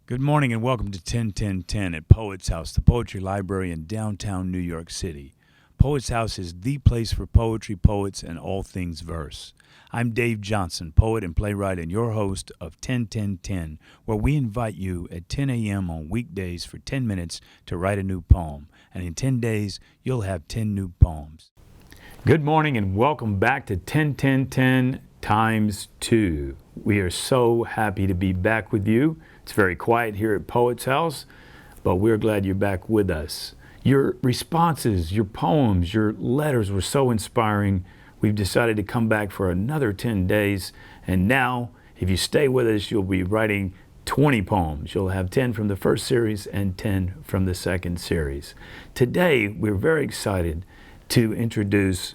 Good morning and welcome to 101010 at Poets House, the poetry library in downtown New York City. Poets House is the place for poetry, poets, and all things verse. I'm Dave Johnson, poet and playwright, and your host of 101010, where we invite you at 10 a.m. on weekdays for 10 minutes to write a new poem. And in 10 days, you'll have 10 new poems. Good morning and welcome back to 101010 times 2. We are so happy to be back with you. It's very quiet here at Poets House, but we're glad you're back with us. Your responses, your poems, your letters were so inspiring. We've decided to come back for another 10 days. And now, if you stay with us, you'll be writing 20 poems. You'll have 10 from the first series and 10 from the second series. Today, we're very excited to introduce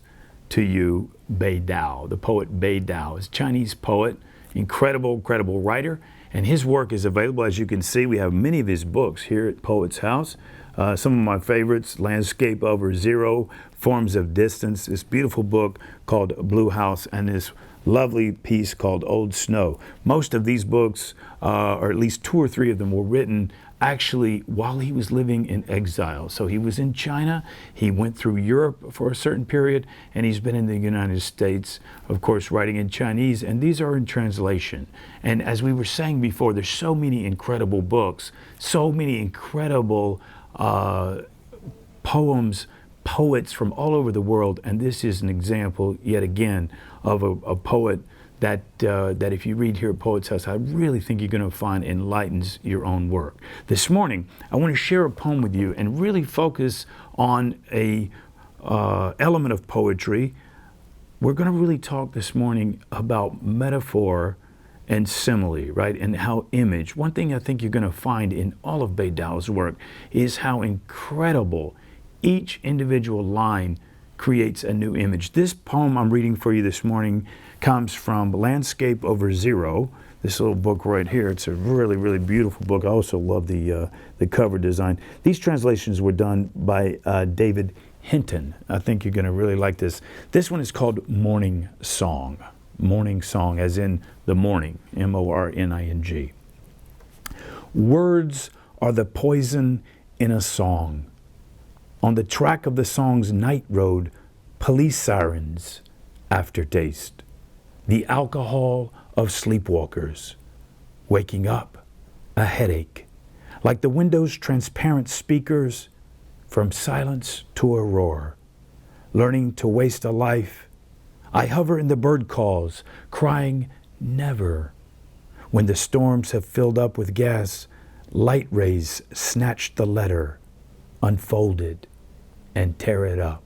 to you Bei Dao, the poet Bei Dao. He's a Chinese poet, incredible writer. And his work is available. As you can see, we have many of his books here at Poets House. Some of my favorites, Landscape Over Zero, Forms of Distance, this beautiful book called Blue House, and this lovely piece called Old Snow. Most of these books, or at least 2 or 3 of them, were written actually while he was living in exile. So he was in China, he went through Europe for a certain period, and he's been in the United States, of course, writing in Chinese, and these are in translation. And as we were saying before, there's so many incredible books, so many incredible poems, poets from all over the world, and this is an example, yet again, of a poet that if you read here at Poets House, I really think you're going to find enlightens your own work. This morning, I want to share a poem with you and really focus on a element of poetry. We're going to really talk this morning about metaphor and simile, right? And how image. One thing I think you're going to find in all of Bei Dao's work is how incredible each individual line creates a new image. This poem I'm reading for you this morning comes from Landscape Over Zero, this little book right here. It's a really beautiful book. I also love the cover design. These translations were done by David Hinton. I think you're going to really like this. This one is called Morning Song. Morning Song, as in the morning, M-O-R-N-I-N-G. Words are the poison in a song. On the track of the song's night road, police sirens, aftertaste. The alcohol of sleepwalkers. Waking up, a headache. Like the window's transparent speakers, from silence to a roar. Learning to waste a life. I hover in the bird calls, crying never. When the storms have filled up with gas, light rays snatch the letter, unfolded, and tear it up.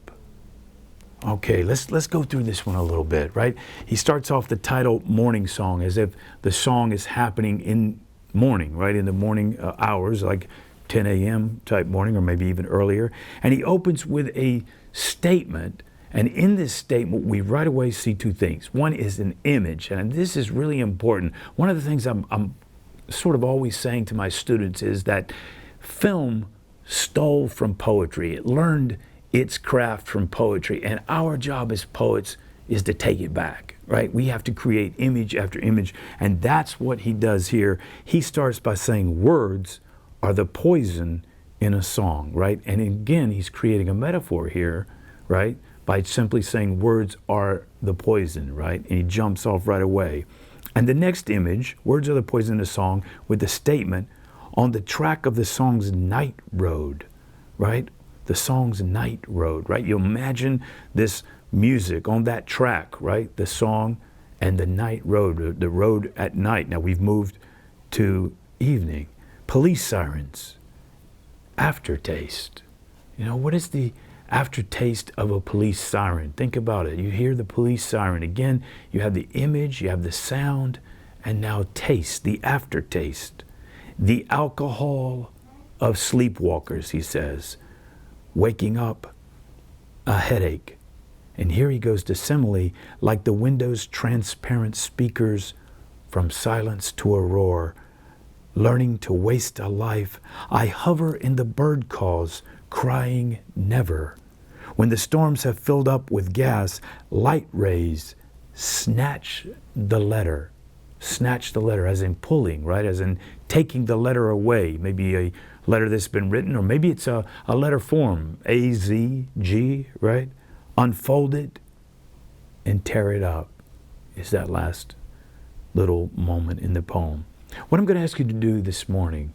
Okay, let's go through this one a little bit, right? He starts off the title Morning Song as if the song is happening in morning, right? In the morning hours, like 10 a.m. type morning, or maybe even earlier. And he opens with a statement. And in this statement, we right away see 2 things. One is an image, and this is really important. One of the things I'm sort of always saying to my students is that film stole from poetry. It learned its craft from poetry, and our job as poets is to take it back, right? We have to create image after image, and that's what he does here. He starts by saying words are the poison in a song, right? And again, he's creating a metaphor here, right? By simply saying words are the poison, right? And he jumps off right away. And the next image, words are the poison in a song, with the statement, on the track of the song's night road, right? The song's night road, right? You imagine this music on that track, right? The song and the night road, the road at night. Now we've moved to evening. Police sirens, aftertaste. You know, what is the aftertaste of a police siren? Think about it. You hear the police siren. Again, you have the image, you have the sound, and now taste, the aftertaste. The alcohol of sleepwalkers, he says. Waking up, a headache. And here he goes to simile, like the window's transparent speakers, from silence to a roar. Learning to waste a life, I hover in the bird calls, crying never. When the storms have filled up with gas, light rays snatch the letter. Snatch the letter, as in pulling, right? As in taking the letter away, maybe a letter that's been written, or maybe it's a letter form, A, Z, G, right? Unfold it and tear it up is that last little moment in the poem. What I'm going to ask you to do this morning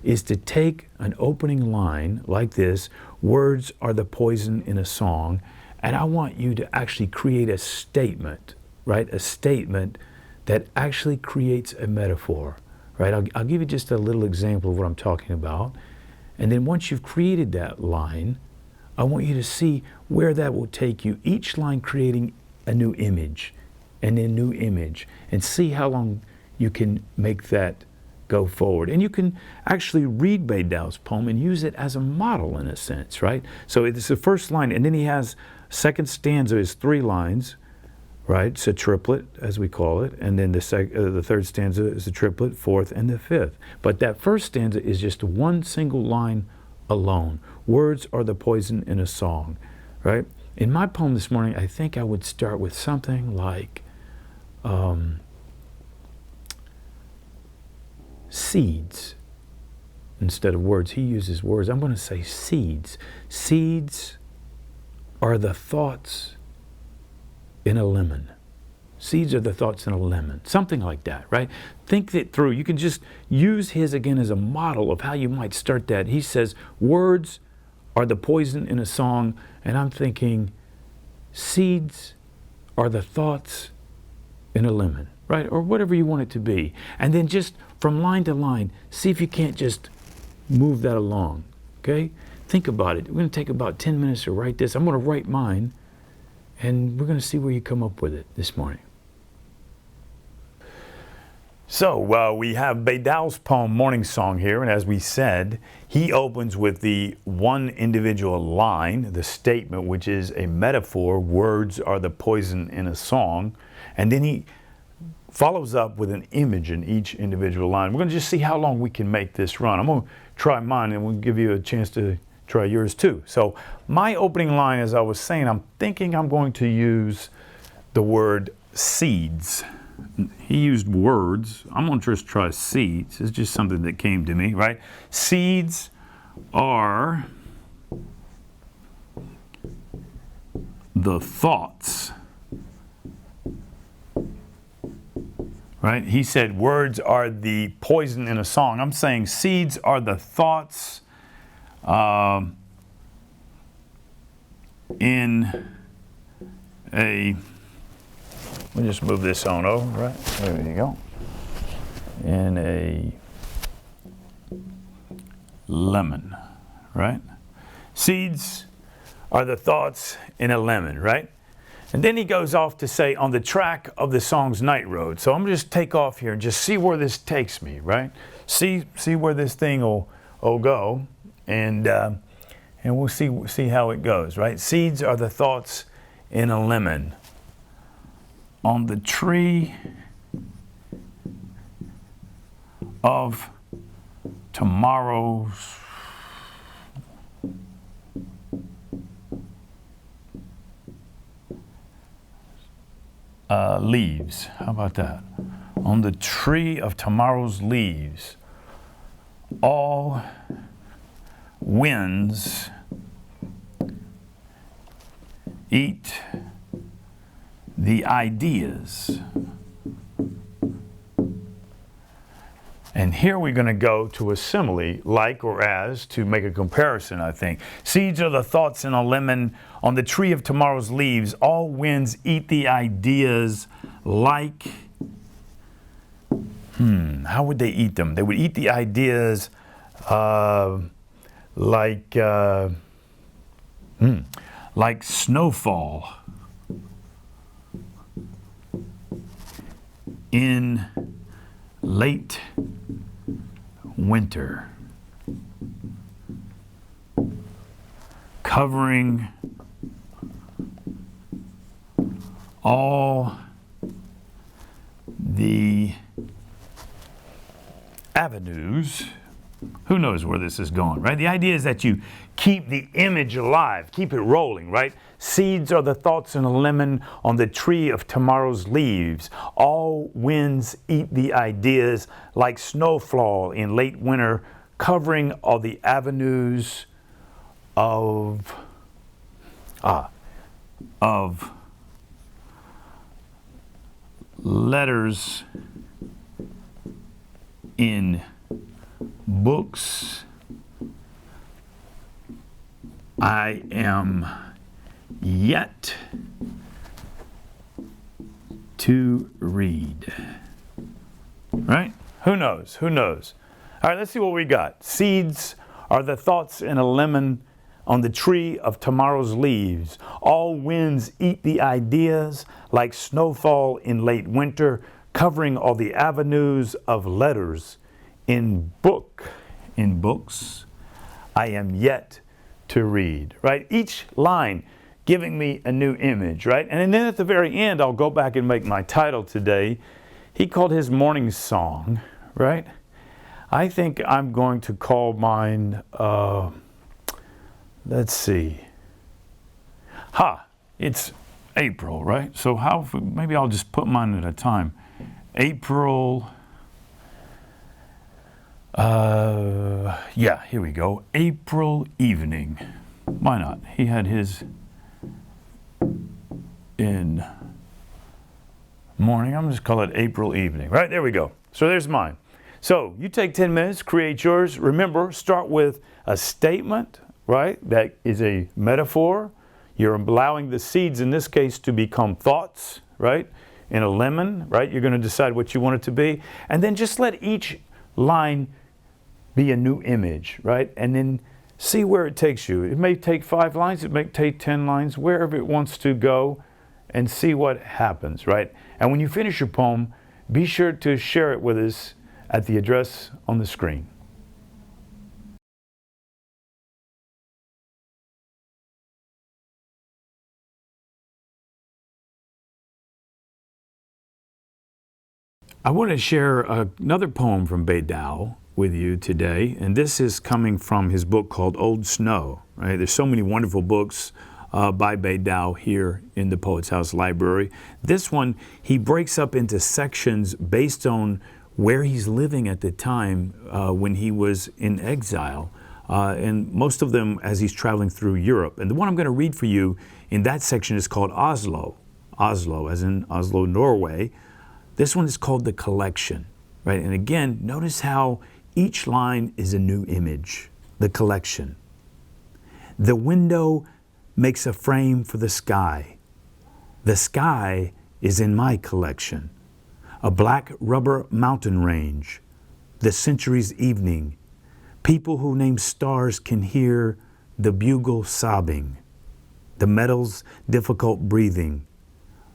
is to take an opening line like this, words are the poison in a song, and I want you to actually create a statement, right? A statement that actually creates a metaphor, right? I'll give you just a little example of what I'm talking about. And then once you've created that line, I want you to see where that will take you, each line creating a new image and a new image, and see how long you can make that go forward. And you can actually read Bei Dao's poem and use it as a model in a sense, right? So it's the first line, and then he has second stanza is 3 lines, right? It's a triplet, as we call it, and then the third stanza is a triplet, fourth, and the fifth. But that first stanza is just one single line alone. Words are the poison in a song, right? In my poem this morning, I think I would start with something like seeds instead of words. He uses words. I'm going to say seeds. Seeds are the thoughts in a lemon. Seeds are the thoughts in a lemon. Something like that, right? Think it through. You can just use his again as a model of how you might start that. He says, words are the poison in a song, and I'm thinking, seeds are the thoughts in a lemon, right? Or whatever you want it to be. And then just from line to line, see if you can't just move that along, okay? Think about it. We're going to take about 10 minutes to write this. I'm going to write mine, and we're going to see where you come up with it this morning. So we have Bei Dao's poem, Morning Song here, and as we said, he opens with the one individual line, the statement, which is a metaphor, words are the poison in a song, and then he follows up with an image in each individual line. We're going to just see how long we can make this run. I'm going to try mine, and we'll give you a chance to try yours too. So my opening line, as I was saying, I'm thinking I'm going to use the word seeds. He used words. I'm going to just try seeds. It's just something that came to me, right? Seeds are the thoughts, right? He said words are the poison in a song. I'm saying seeds are the thoughts in a... We'll just move this on over, right? There you go. In a lemon, right? Seeds are the thoughts in a lemon, right? And then he goes off to say, on the track of the song's Night Road. So I'm going to just take off here and just see where this takes me, right? See where this thing will go, and we'll see how it goes, right? Seeds are the thoughts in a lemon. On the tree of tomorrow's leaves. How about that? On the tree of tomorrow's leaves, all winds eat the ideas. And here we're going to go to a simile, like or as, to make a comparison, I think. Seeds are the thoughts in a lemon. On the tree of tomorrow's leaves, all winds eat the ideas like... how would they eat them? They would eat the ideas like snowfall in late winter, covering all the avenues Who knows where this is going, right? The idea is that you keep the image alive, keep it rolling, right? Seeds are the thoughts in a lemon on the tree of tomorrow's leaves. All winds eat the ideas like snowfall in late winter, covering all the avenues of letters in books I am yet to read. Right? Who knows? Who knows? All right, let's see what we got. Seeds are the thoughts in a lemon on the tree of tomorrow's leaves. All winds eat the ideas like snowfall in late winter, covering all the avenues of letters in books I am yet to read, right? Each line giving me a new image, right? And then at the very end, I'll go back and make my title today. He called his morning song, right? I think I'm going to call mine, let's see. It's April, right? So maybe I'll just put mine at a time. April, here we go. April evening. Why not? He had his in morning. I'm just call it April evening, right? There we go. So there's mine. So you take 10 minutes, create yours. Remember, start with a statement, right? That is a metaphor. You're allowing the seeds, in this case, to become thoughts, right? In a lemon, right? You're going to decide what you want it to be. And then just let each line be a new image, right? And then see where it takes you. It may take 5 lines, it may take 10 lines, wherever it wants to go, and see what happens, right? And when you finish your poem, be sure to share it with us at the address on the screen. I want to share another poem from Bei Dao with you today, and this is coming from his book called Old Snow. Right? There's so many wonderful books by Bei Dao here in the Poets House Library. This one, he breaks up into sections based on where he's living at the time when he was in exile, and most of them as he's traveling through Europe. And the one I'm going to read for you in that section is called Oslo. Oslo, as in Oslo, Norway. This one is called The Collection, right? And again, notice how each line is a new image. The collection. The window makes a frame for the sky. The sky is in my collection. A black rubber mountain range. The century's evening. People who name stars can hear the bugle sobbing. The metal's difficult breathing.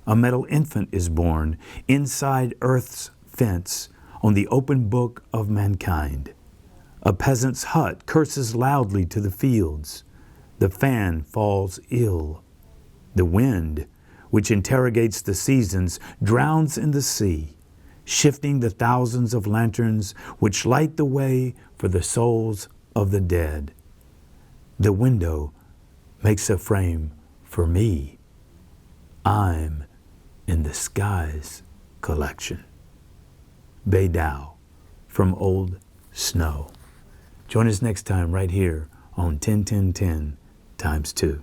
A metal infant is born inside Earth's fence on the open book of mankind. A peasant's hut curses loudly to the fields. The fan falls ill. The wind, which interrogates the seasons, drowns in the sea, shifting the thousands of lanterns which light the way for the souls of the dead. The window makes a frame for me. I'm in the sky's collection. Bei Dao from Old Snow. Join us next time right here on 10 10 10 times 2.